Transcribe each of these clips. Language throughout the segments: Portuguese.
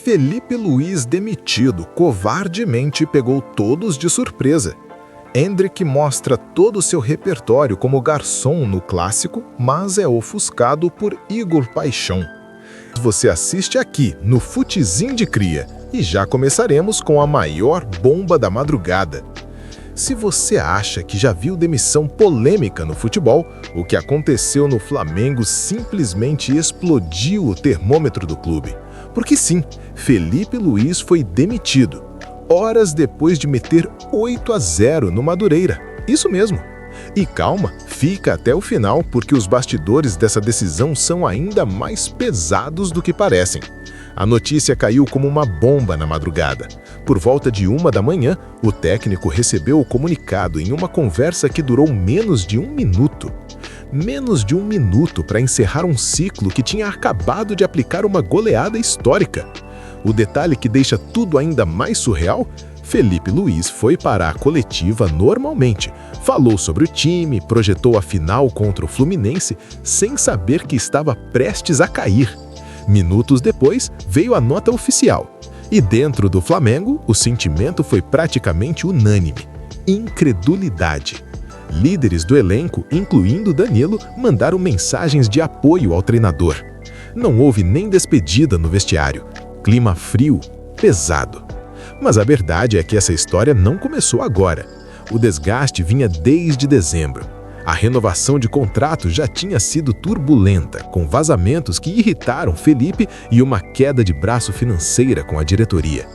Felipe Luiz demitido covardemente pegou todos de surpresa. Endrick mostra todo o seu repertório como garçom no clássico, mas é ofuscado por Igor Paixão. Você assiste aqui no Futezinho de Cria e já começaremos com a maior bomba da madrugada. Se você acha que já viu demissão polêmica no futebol, o que aconteceu no Flamengo simplesmente explodiu o termômetro do clube. Porque sim, Felipe Luiz foi demitido, horas depois de meter 8-0 no Madureira. Isso mesmo. E calma, fica até o final, porque os bastidores dessa decisão são ainda mais pesados do que parecem. A notícia caiu como uma bomba na madrugada. Por volta de 1 da manhã, o técnico recebeu o comunicado em uma conversa que durou menos de 1 minuto. Menos de 1 minuto para encerrar um ciclo que tinha acabado de aplicar uma goleada histórica. O detalhe que deixa tudo ainda mais surreal: Felipe Luiz foi para a coletiva normalmente, falou sobre o time, projetou a final contra o Fluminense, sem saber que estava prestes a cair. Minutos depois, veio a nota oficial. E dentro do Flamengo, o sentimento foi praticamente unânime: incredulidade. Líderes do elenco, incluindo Danilo, mandaram mensagens de apoio ao treinador. Não houve nem despedida no vestiário. Clima frio, pesado. Mas a verdade é que essa história não começou agora. O desgaste vinha desde dezembro. A renovação de contrato já tinha sido turbulenta, com vazamentos que irritaram Felipe e uma queda de braço financeira com a diretoria.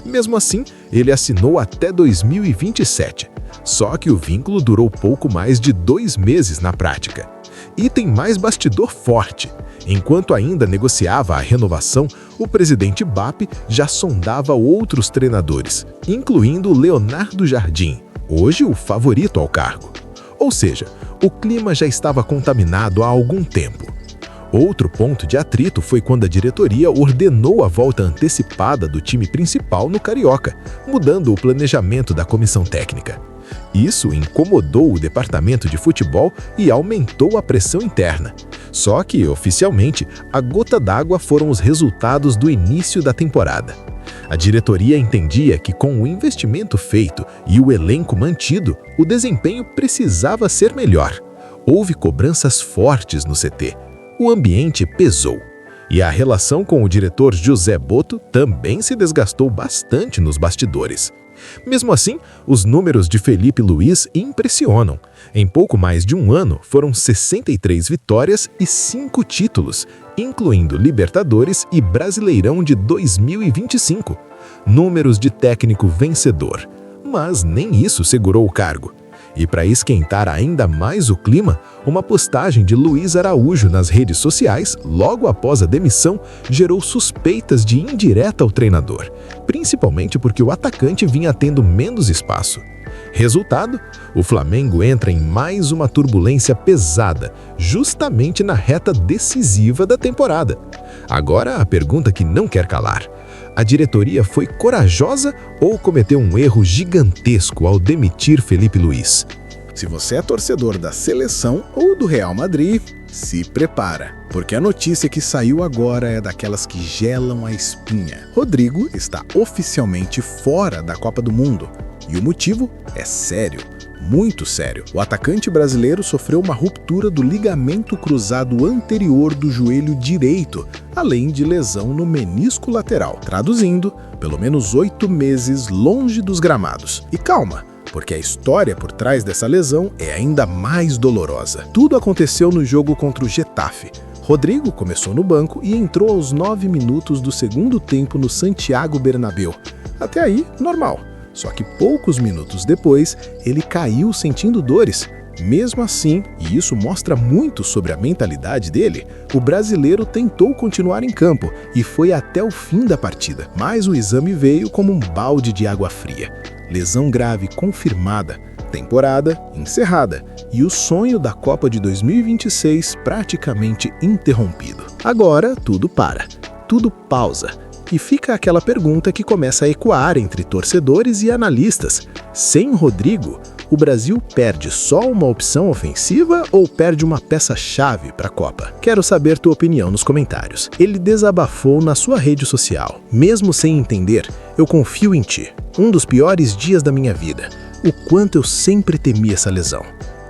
Mesmo assim, ele assinou até 2027. Só que o vínculo durou pouco mais de 2 meses na prática. E tem mais bastidor forte. Enquanto ainda negociava a renovação, o presidente BAP já sondava outros treinadores, incluindo Leonardo Jardim, hoje o favorito ao cargo. Ou seja, o clima já estava contaminado há algum tempo. Outro ponto de atrito foi quando a diretoria ordenou a volta antecipada do time principal no Carioca, mudando o planejamento da comissão técnica. Isso incomodou o departamento de futebol e aumentou a pressão interna. Só que, oficialmente, a gota d'água foram os resultados do início da temporada. A diretoria entendia que, com o investimento feito e o elenco mantido, o desempenho precisava ser melhor. Houve cobranças fortes no CT. O ambiente pesou. E a relação com o diretor José Botto também se desgastou bastante nos bastidores. Mesmo assim, os números de Felipe Luiz impressionam. Em pouco mais de um ano, foram 63 vitórias e 5 títulos, incluindo Libertadores e Brasileirão de 2025. Números de técnico vencedor. Mas nem isso segurou o cargo. E para esquentar ainda mais o clima, uma postagem de Luiz Araújo nas redes sociais, logo após a demissão, gerou suspeitas de indireta ao treinador, principalmente porque o atacante vinha tendo menos espaço. Resultado, o Flamengo entra em mais uma turbulência pesada, justamente na reta decisiva da temporada. Agora a pergunta que não quer calar: a diretoria foi corajosa ou cometeu um erro gigantesco ao demitir Felipe Luiz? Se você é torcedor da seleção ou do Real Madrid, se prepara, porque a notícia que saiu agora é daquelas que gelam a espinha. Rodrigo está oficialmente fora da Copa do Mundo. E o motivo é sério, muito sério. O atacante brasileiro sofreu uma ruptura do ligamento cruzado anterior do joelho direito, além de lesão no menisco lateral. Traduzindo, pelo menos 8 meses longe dos gramados. E calma, porque a história por trás dessa lesão é ainda mais dolorosa. Tudo aconteceu no jogo contra o Getafe. Rodrigo começou no banco e entrou aos 9 minutos do segundo tempo no Santiago Bernabéu. Até aí, normal. Só que poucos minutos depois, ele caiu sentindo dores. Mesmo assim, e isso mostra muito sobre a mentalidade dele, o brasileiro tentou continuar em campo e foi até o fim da partida. Mas o exame veio como um balde de água fria. Lesão grave confirmada, temporada encerrada e o sonho da Copa de 2026 praticamente interrompido. Agora tudo para, tudo pausa. E fica aquela pergunta que começa a ecoar entre torcedores e analistas: sem Rodrigo, O Brasil perde só uma opção ofensiva ou perde uma peça-chave para a Copa? Quero saber tua opinião nos comentários. Ele desabafou na sua rede social. Mesmo sem entender, eu confio em ti. Um dos piores dias da minha vida. O quanto eu sempre temi essa lesão.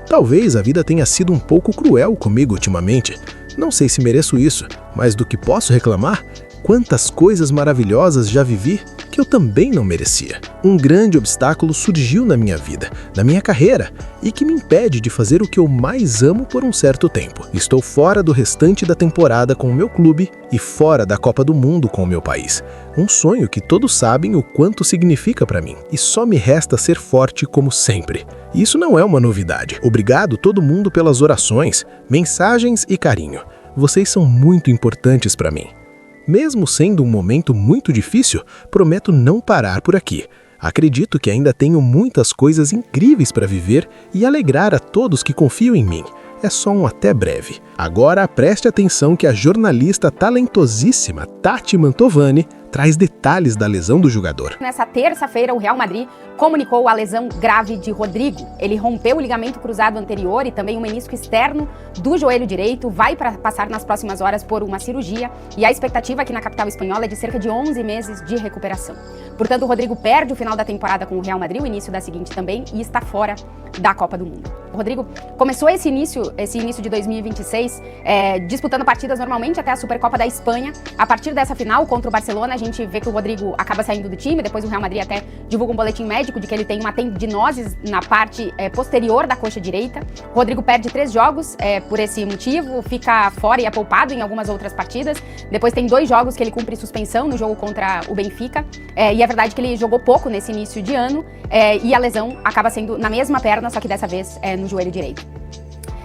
Talvez a vida tenha sido um pouco cruel comigo ultimamente. Não sei se mereço isso, mas do que posso reclamar? Quantas coisas maravilhosas já vivi que eu também não merecia. Um grande obstáculo surgiu na minha vida, na minha carreira, e que me impede de fazer o que eu mais amo por um certo tempo. Estou fora do restante da temporada com o meu clube e fora da Copa do Mundo com o meu país. Um sonho que todos sabem o quanto significa para mim. E só me resta ser forte como sempre. Isso não é uma novidade. Obrigado todo mundo pelas orações, mensagens e carinho. Vocês são muito importantes para mim. Mesmo sendo um momento muito difícil, prometo não parar por aqui. Acredito que ainda tenho muitas coisas incríveis para viver e alegrar a todos que confiam em mim. É só um até breve. Agora preste atenção que a jornalista talentosíssima Tati Mantovani traz detalhes da lesão do jogador. Nessa terça-feira, o Real Madrid comunicou a lesão grave de Rodrigo. Ele rompeu o ligamento cruzado anterior e também o menisco externo do joelho direito, vai passar nas próximas horas por uma cirurgia e a expectativa aqui na capital espanhola é de cerca de 11 meses de recuperação. Portanto, o Rodrigo perde o final da temporada com o Real Madrid, o início da seguinte também, e está fora da Copa do Mundo. O Rodrigo começou esse início de 2026 disputando partidas normalmente até a Supercopa da Espanha. A partir dessa final contra o Barcelona, a gente vê que o Rodrigo acaba saindo do time, depois o Real Madrid até divulga um boletim médico de que ele tem uma tendinose na parte posterior da coxa direita. O Rodrigo perde 3 jogos por esse motivo, fica fora e é poupado em algumas outras partidas. Depois tem 2 jogos que ele cumpre suspensão no jogo contra o Benfica. E é verdade que ele jogou pouco nesse início de ano e a lesão acaba sendo na mesma perna, só que dessa vez no joelho direito.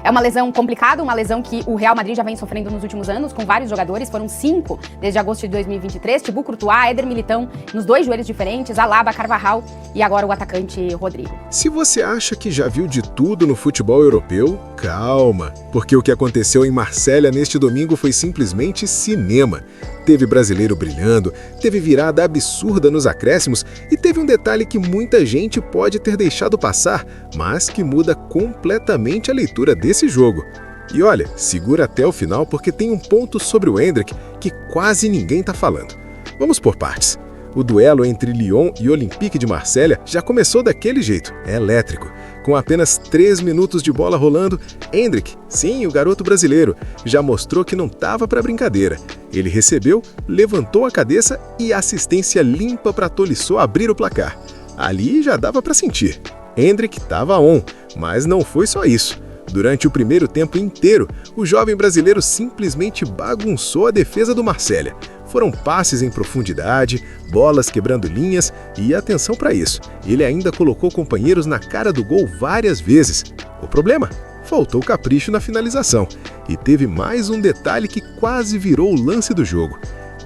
É uma lesão complicada, uma lesão que o Real Madrid já vem sofrendo nos últimos anos, com vários jogadores, foram 5 desde agosto de 2023, Thibaut Courtois, Éder Militão, nos 2 joelhos diferentes, Alaba, Carvajal e agora o atacante Rodrigo. Se você acha que já viu de tudo no futebol europeu, calma, porque o que aconteceu em Marsella neste domingo foi simplesmente cinema. Teve brasileiro brilhando, teve virada absurda nos acréscimos e teve um detalhe que muita gente pode ter deixado passar, mas que muda completamente a leitura desse jogo. E olha, segura até o final porque tem um ponto sobre o Endrick que quase ninguém tá falando. Vamos por partes. O duelo entre Lyon e Olympique de Marselha já começou daquele jeito, elétrico. Com apenas 3 minutos de bola rolando, Endrick, sim, o garoto brasileiro, já mostrou que não estava para brincadeira. Ele recebeu, levantou a cabeça e assistência limpa para Tolisso abrir o placar. Ali já dava para sentir. Endrick estava on, mas não foi só isso. Durante o primeiro tempo inteiro, o jovem brasileiro simplesmente bagunçou a defesa do Marselha. Foram passes em profundidade, bolas quebrando linhas e atenção para isso, ele ainda colocou companheiros na cara do gol várias vezes. O problema? Faltou capricho na finalização. E teve mais um detalhe que quase virou o lance do jogo.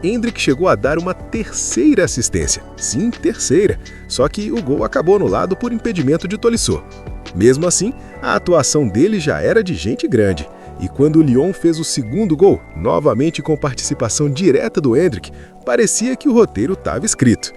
Endrick chegou a dar uma 3ª assistência. Sim, 3ª. Só que o gol acabou anulado por impedimento de Tolisso. Mesmo assim, a atuação dele já era de gente grande. E quando o Lyon fez o 2º gol, novamente com participação direta do Endrick, parecia que o roteiro estava escrito.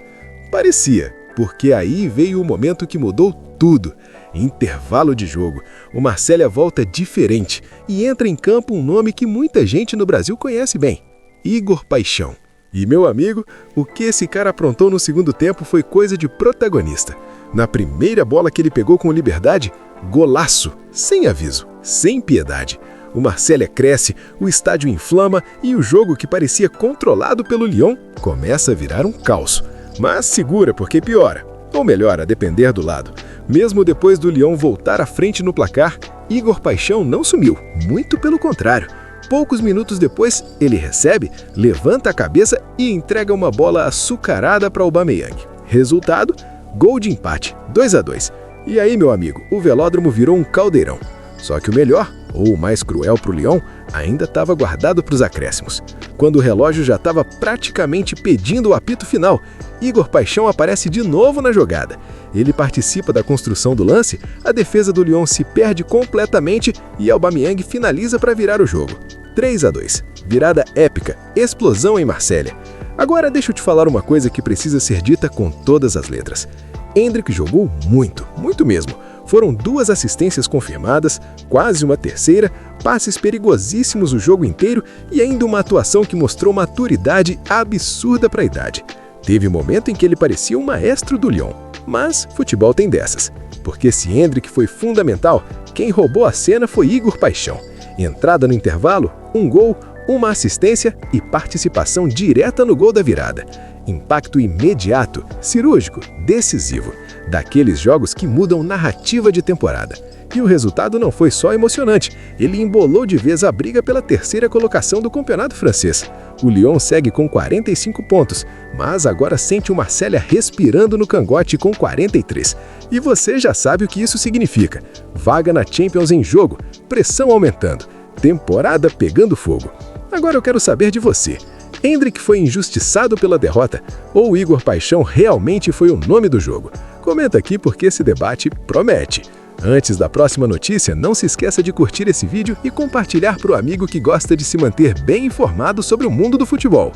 Parecia, porque aí veio o momento que mudou tudo. Intervalo de jogo. O Marselha volta diferente e entra em campo um nome que muita gente no Brasil conhece bem: Igor Paixão. E, meu amigo, o que esse cara aprontou no segundo tempo foi coisa de protagonista. Na primeira bola que ele pegou com liberdade, golaço, sem aviso, sem piedade. O Marselha cresce, o estádio inflama e o jogo que parecia controlado pelo Lyon começa a virar um caos. Mas segura porque piora, ou melhor, a depender do lado. Mesmo depois do Lyon voltar à frente no placar, Igor Paixão não sumiu, muito pelo contrário. Poucos minutos depois, ele recebe, levanta a cabeça e entrega uma bola açucarada para Aubameyang. Resultado? Gol de empate, 2-2. E aí, meu amigo, o velódromo virou um caldeirão. Só que o melhor, ou o mais cruel para o Lyon, ainda estava guardado para os acréscimos. Quando o relógio já estava praticamente pedindo o apito final, Igor Paixão aparece de novo na jogada. Ele participa da construção do lance, a defesa do Lyon se perde completamente e Aubameyang finaliza para virar o jogo. 3-2. Virada épica, explosão em Marselha. Agora deixa eu te falar uma coisa que precisa ser dita com todas as letras. Endrick jogou muito, muito mesmo. Foram 2 assistências confirmadas, quase uma terceira, passes perigosíssimos o jogo inteiro e ainda uma atuação que mostrou maturidade absurda para a idade. Teve momento em que ele parecia um maestro do Lyon, mas futebol tem dessas. Porque se Endrick foi fundamental, quem roubou a cena foi Igor Paixão. Entrada no intervalo, um gol, uma assistência e participação direta no gol da virada. Impacto imediato, cirúrgico, decisivo. Daqueles jogos que mudam narrativa de temporada. E o resultado não foi só emocionante, ele embolou de vez a briga pela 3ª colocação do campeonato francês. O Lyon segue com 45 pontos, mas agora sente o Marsella respirando no cangote com 43. E você já sabe o que isso significa. Vaga na Champions em jogo, pressão aumentando, temporada pegando fogo. Agora eu quero saber de você. Endrick foi injustiçado pela derrota ou Igor Paixão realmente foi o nome do jogo? Comenta aqui porque esse debate promete. Antes da próxima notícia, não se esqueça de curtir esse vídeo e compartilhar para o amigo que gosta de se manter bem informado sobre o mundo do futebol.